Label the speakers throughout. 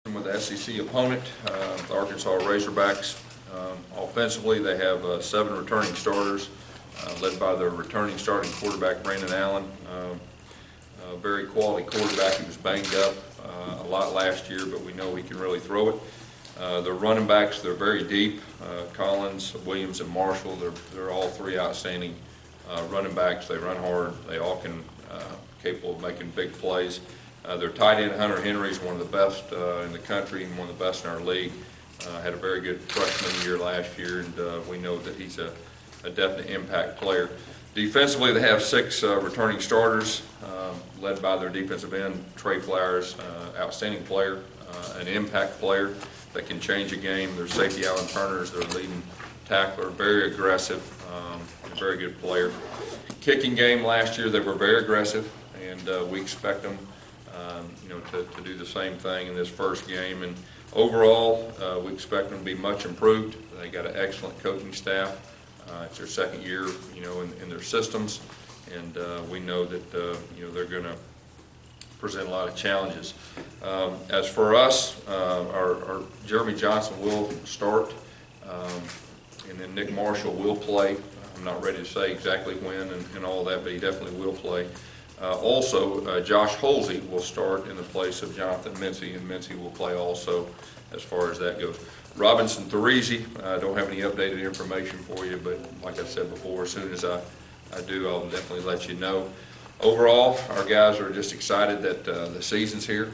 Speaker 1: With the SEC opponent, the Arkansas Razorbacks. Offensively, they have 7 returning starters, led by their returning starting quarterback, Brandon Allen. A very quality quarterback. He was banged up a lot last year, but we know he can really throw it. The running backs, they're very deep. Collins, Williams, and Marshall, they're all 3 outstanding running backs. They run hard. They all can capable of making big plays. Their tight end, Hunter Henry, is one of the best in the country and one of the best in our league. Had a very good freshman year last year, and we know that he's a definite impact player. Defensively, they have 6 returning starters, led by their defensive end, Trey Flowers, outstanding player, an impact player that can change a game. Their safety, Alan Turner, is their leading tackler, very aggressive, a very good player. Kicking game last year, they were very aggressive, and we expect them to do the same thing in this first game. And overall, we expect them to be much improved. They got an excellent coaching staff. It's their second year, in their systems, and we know that they're going to present a lot of challenges. As for us, our Jeremy Johnson will start, and then Nick Marshall will play. I'm not ready to say exactly when and all that, but he definitely will play. Also, Josh Holsey will start in the place of Jonathan Mincy, and Mincy will play also as far as that goes. Robinson Therese, I don't have any updated information for you, but like I said before, as soon as I do, I'll definitely let you know. Overall, our guys are just excited that the season's here.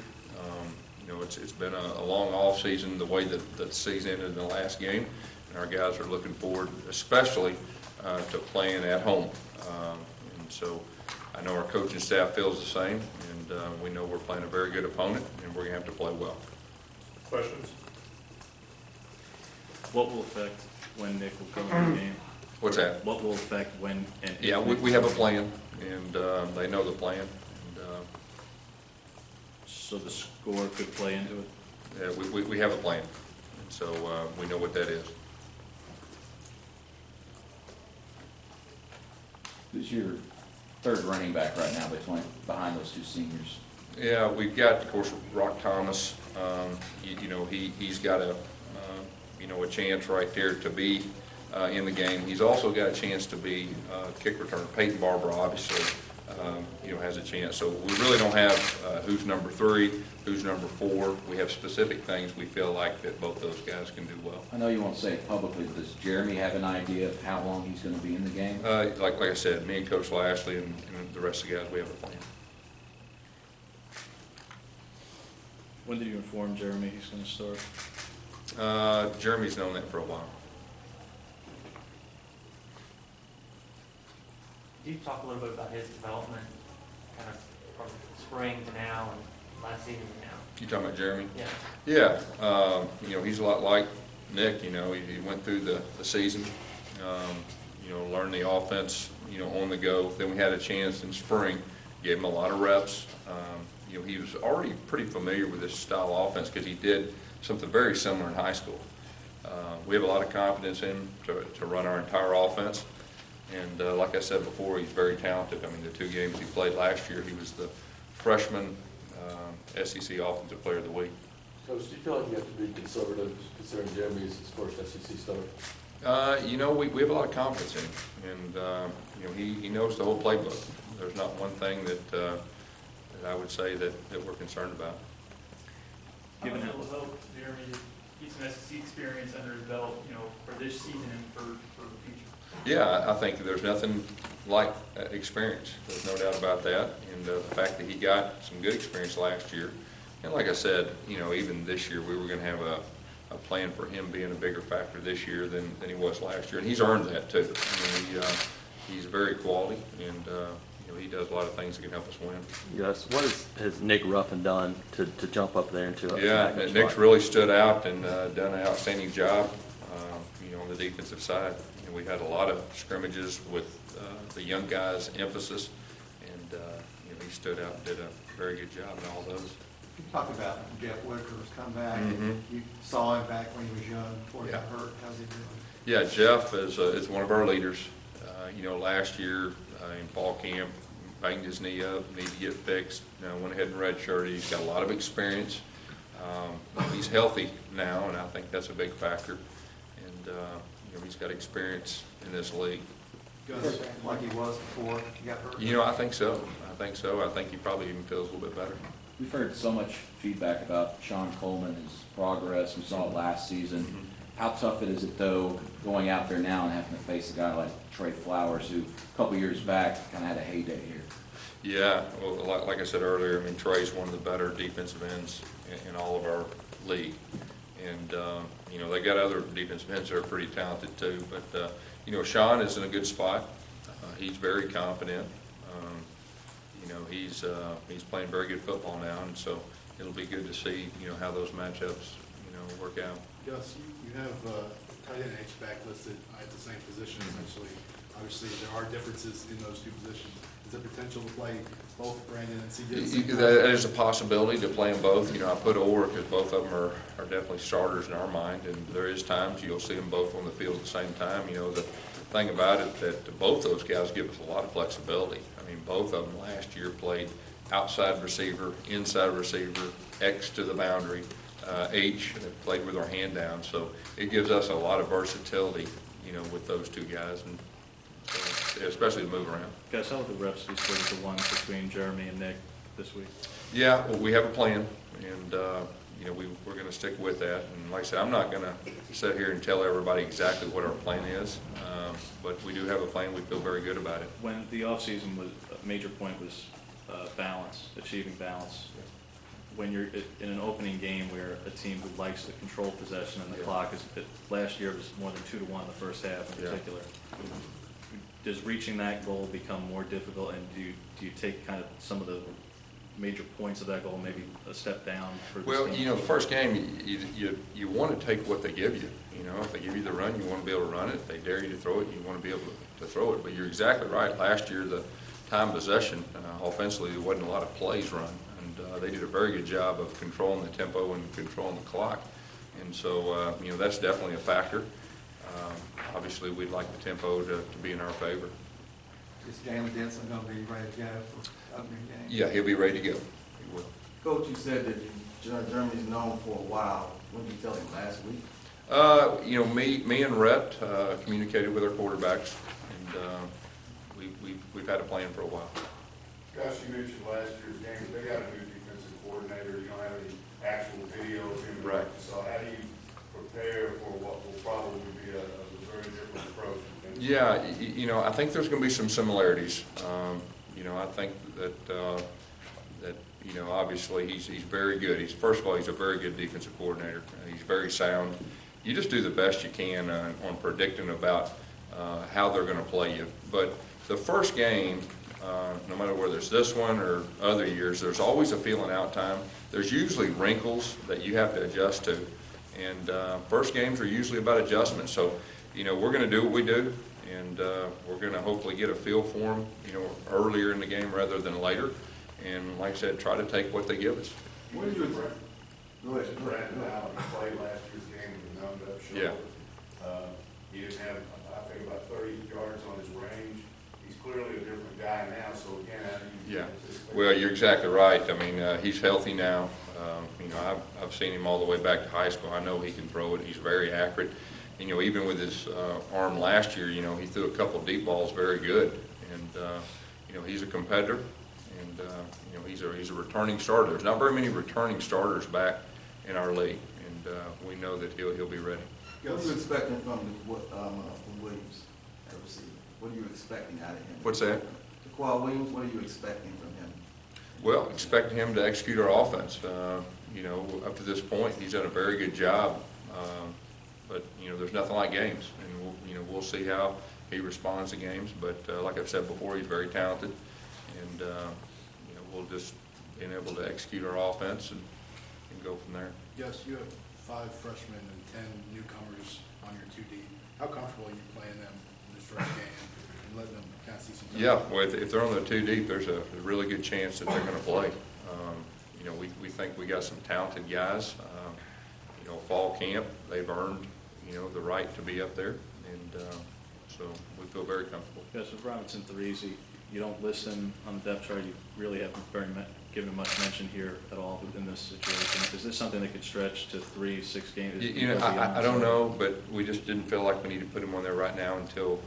Speaker 1: It's been a long off season, the way that the season ended in the last game, and our guys are looking forward, especially to playing at home. And so I know our coaching staff feels the same, and we know we're playing a very good opponent, and we're going to have to play well.
Speaker 2: Questions?
Speaker 3: What will affect when Nick will come in the game?
Speaker 1: What's that?
Speaker 3: What will affect when and if
Speaker 1: Yeah, we have a plan, and they know the plan. And,
Speaker 3: so the score could play into it?
Speaker 1: yeah, we have a plan, and so we know what that is.
Speaker 4: Who's your third running back right now behind those 2 seniors?
Speaker 1: Yeah, we've got, of course, Rock Thomas. He's got a chance right there to be in the game. He's also got a chance to be kick returner. Peyton Barber, obviously, has a chance. So we really don't have who's number 3, who's number 4. We have specific things we feel like that both those guys can do well.
Speaker 4: I know you won't say it publicly, but does Jeremy have an idea of how long he's going to be in the game?
Speaker 1: Like I said, me and Coach Lashley and the rest of the guys, we have a plan.
Speaker 3: When did you inform Jeremy he's going to start?
Speaker 1: Jeremy's known that for a while.
Speaker 5: Could you talk a little bit about his development, kind of from spring to now and last season to now?
Speaker 1: You talking about Jeremy?
Speaker 5: Yeah.
Speaker 1: Yeah. He's a lot like Nick. He went through the season, learned the offense, on the go. Then we had a chance in spring, gave him a lot of reps. He was already pretty familiar with this style of offense because he did something very similar in high school. We have a lot of confidence in him to run our entire offense. And like I said before, he's very talented. I mean, the 2 games he played last year, he was the freshman SEC Offensive Player of the Week.
Speaker 2: Coach, do you feel like you have to be conservative considering Jeremy's his first SEC start?
Speaker 1: We have a lot of confidence in him, and he knows the whole playbook. There's not one thing that I would say that we're concerned about.
Speaker 6: Given that will help Jeremy get some SEC experience under his belt, for this season and for the future.
Speaker 1: Yeah, I think there's nothing like experience. There's no doubt about that. And the fact that he got some good experience last year, and like I said, even this year we were going to have a plan for him being a bigger factor this year than he was last year, and he's earned that too. I mean, he's very quality, and he does a lot of things that can help us win.
Speaker 7: Gus, what has Nick Ruffin done to jump up there into a
Speaker 1: Yeah, Nick's really stood out and done an outstanding job, on the defensive side. We had a lot of scrimmages with the young guys' emphasis, and he stood out and did a very good job in all those.
Speaker 8: You talk about Jeff Whitaker's comeback.
Speaker 1: Mm-hmm.
Speaker 8: You saw him back when he was young before he got
Speaker 1: Yeah.
Speaker 8: hurt. How's he doing?
Speaker 1: Yeah, Jeff is one of our leaders. Last year in fall camp, banged his knee up, needed to get fixed. Went ahead and redshirted. He's got a lot of experience. He's healthy now, and I think that's a big factor. And, you know, he's got experience in this league.
Speaker 8: Gus, like he was before he got hurt?
Speaker 1: You know, I think so. I think so. I think he probably even feels a little bit better.
Speaker 4: We've heard so much feedback about Sean Coleman, his progress. We saw it last season.
Speaker 1: Mm-hmm.
Speaker 4: How tough it is it, though, going out there now and having to face a guy like Trey Flowers, who a couple years back kind of had a heyday here?
Speaker 1: Yeah, well, like I said earlier, I mean, Trey's one of the better defensive ends in all of our league. And, you know, they got other defensive ends that are pretty talented too. But, you know, Sean is in a good spot. He's very confident. You know, he's playing very good football now, and so it'll be good to see, you know, how those matchups, you know, work out.
Speaker 9: Gus, you have tight end and H-back listed at the same position essentially. Obviously, there are differences in those two positions. Is there potential to play both Brandon and CJ at the same time?
Speaker 1: That is a possibility to play them both. You know, I put or because both of them are definitely starters in our mind, and there is times you'll see them both on the field at the same time. You know, the thing about it that both those guys give us a lot of flexibility. I mean, both of them last year played outside receiver, inside receiver, X to the boundary, H, and played with our hand down. So it gives us a lot of versatility, you know, with those two guys, and especially to move around.
Speaker 3: Guys, how would the reps be split to one between Jeremy and Nick this week?
Speaker 1: Yeah, well, we have a plan, and you know, we're going to stick with that. And like I said, I'm not going to sit here and tell everybody exactly what our plan is, but we do have a plan. We feel very good about it.
Speaker 3: When the offseason was, a major point was balance, achieving balance. When you're in an opening game where a team who likes to control possession and the clock is, last year was more than 2-1 in the first half in particular. Does reaching that goal become more difficult, and do you take kind of some of the major points of that goal maybe a step down for this
Speaker 1: Well,
Speaker 3: team?
Speaker 1: you know, the first game, you want to take what they give you. You know, if they give you the run, you want to be able to run it. If they dare you to throw it, you want to be able to throw it. But you're exactly right. Last year, the time possession, offensively, there wasn't a lot of plays run. And they did a very good job of controlling the tempo and controlling the clock. And so, you know, that's definitely a factor. Obviously, we'd like the tempo to be in our favor.
Speaker 8: Is Jalen Denson going to be ready to go for opening game?
Speaker 1: Yeah, he'll be ready to go. He will.
Speaker 10: Coach, you said that Jeremy's known for a while. When did you tell him, last week?
Speaker 1: You know, me and Rhett communicated with our quarterbacks, and we've had a plan for a while.
Speaker 11: Gus, you mentioned last year's game, they got a new defensive coordinator. You don't have any actual video of him.
Speaker 1: Right.
Speaker 11: So how do you prepare for what will probably be a very different approach?
Speaker 1: Yeah, you know, I think there's going to be some similarities. You know, I think that you know, obviously he's very good. First of all, he's a very good defensive coordinator. He's very sound. You just do the best you can on predicting about how they're going to play you. But the first game, no matter whether it's this one or other years, there's always a feeling out time. There's usually wrinkles that you have to adjust to. And first games are usually about adjustment. So, you know, we're going to do what we do, and we're going to hopefully get a feel for them, you know, earlier in the game rather than later. And like I said, try to take what they give us.
Speaker 11: What did you go ahead. Brandon Allen, he played last year's game with a numbed up shoulder.
Speaker 1: Yeah.
Speaker 11: He didn't have, I think, about 30 yards on his range. He's clearly a different guy now, so again, how do you...
Speaker 1: Yeah, well, you're exactly right. I mean, he's healthy now. You know, I've seen him all the way back to high school. I know he can throw it. He's very accurate. You know, even with his arm last year, you know, he threw a couple of deep balls very good. And, you know, he's a competitor. And, you know, he's a returning starter. There's not very many returning starters back in our league. And we know that he'll be ready.
Speaker 10: What are you expecting from Williams at receiver? What are you expecting out of him?
Speaker 1: What's that?
Speaker 10: Jaquan Williams, what are you expecting from him?
Speaker 1: Well, expecting him to execute our offense. You know, up to this point, he's done a very good job. But, you know, there's nothing like games. And, we'll see how he responds to games. But like I've said before, he's very talented. And, you know, we'll just be able to execute our offense and go from there.
Speaker 9: Yes, you have 5 freshmen and 10 newcomers on your 2D. How comfortable are you playing them in this first game and letting them kind of see some?
Speaker 1: Yeah, well, if they're on the 2 deep, there's a really good chance that they're going to play. You know, we think we got some talented guys. You know, fall camp, they've earned, you know, the right to be up there, and so we feel very comfortable.
Speaker 3: Yes, with Robinson Therese, you don't listen on the depth chart. You really haven't very given much mention here at all in this situation. Is this something that could stretch to 3, 6 games?
Speaker 1: You know, I don't know, but we just didn't feel like we need to put him on there right now until,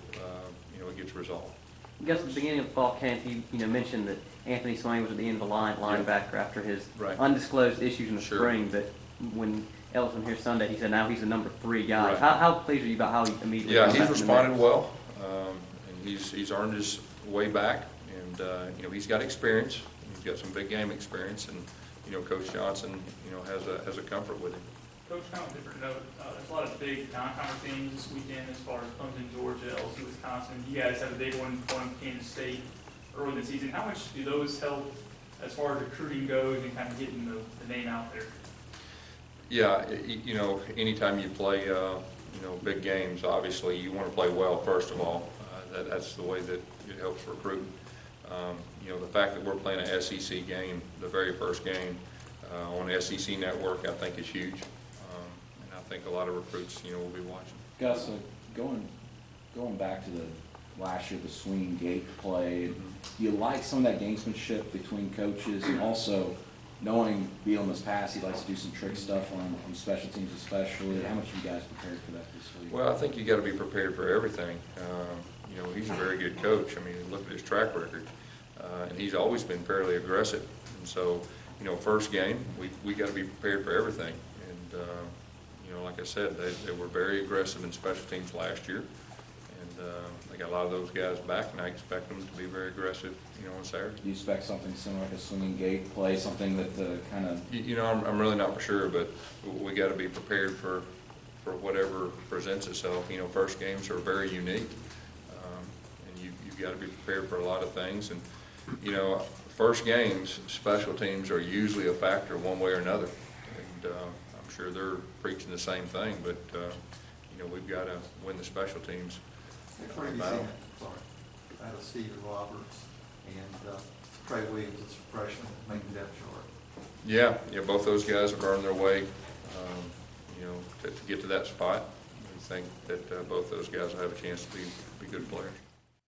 Speaker 1: you know, it gets resolved.
Speaker 7: Gus, at the beginning of the fall camp, you mentioned that Anthony Swain was at the end of the line, linebacker, after his
Speaker 1: Right.
Speaker 7: undisclosed issues in the
Speaker 1: Sure.
Speaker 7: spring. But when Ellis was here Sunday, he said now he's the number 3 guy.
Speaker 1: Right.
Speaker 7: How pleased are you about how he immediately?
Speaker 1: Yeah,
Speaker 7: got
Speaker 1: he's
Speaker 7: back in the
Speaker 1: responded
Speaker 7: mix?
Speaker 1: well, and he's earned his way back, and, you know, he's got experience. He's got some big game experience, and, you know, Coach Johnson, you know, has a comfort with him.
Speaker 6: Coach, kind of a different note, there's a lot of big non-conference games this weekend as far as Clemson, Georgia, LSU, Wisconsin. You guys have a big one going to Kansas State early in the season. How much do those help as far as recruiting goes and kind of getting the name out there?
Speaker 1: Yeah, you know, anytime you play, you know, big games, obviously you want to play well, first of all. That's the way that it helps recruit. You know, the fact that we're playing an SEC game, the very first game, on SEC Network, I think is huge. And I think a lot of recruits, you know, will be watching.
Speaker 4: Gus, going back to the last year, the swinging gate play, do you like some of that gamesmanship between coaches, and also knowing Beal in his past, he likes to do some trick stuff on special teams especially? How much are you guys prepared for that this week?
Speaker 1: Well, I think you got to be prepared for everything. You know, he's a very good coach. I mean, look at his track record, and he's always been fairly aggressive. And so, you know, first game, we got to be prepared for everything. And you know, like I said, they were very aggressive in special teams last year, and they got a lot of those guys back, and I expect them to be very aggressive, you know, on Saturday.
Speaker 4: Do you expect something similar like a swinging gate play, something that kind of?
Speaker 1: You know, I'm really not for sure, but we got to be prepared for whatever presents itself. You know, first games are very unique, and you've got to be prepared for a lot of things. And you know, first games, special teams are usually a factor one way or another. And I'm sure they're preaching the same thing, but you know, we've got to win the special teams. Battle.
Speaker 8: Out of Steven Roberts and Trey Williams, as a freshman, making depth chart.
Speaker 1: Yeah, both those guys have earned their way, you know, to get to that spot. We think that both those guys will have a chance to be good players.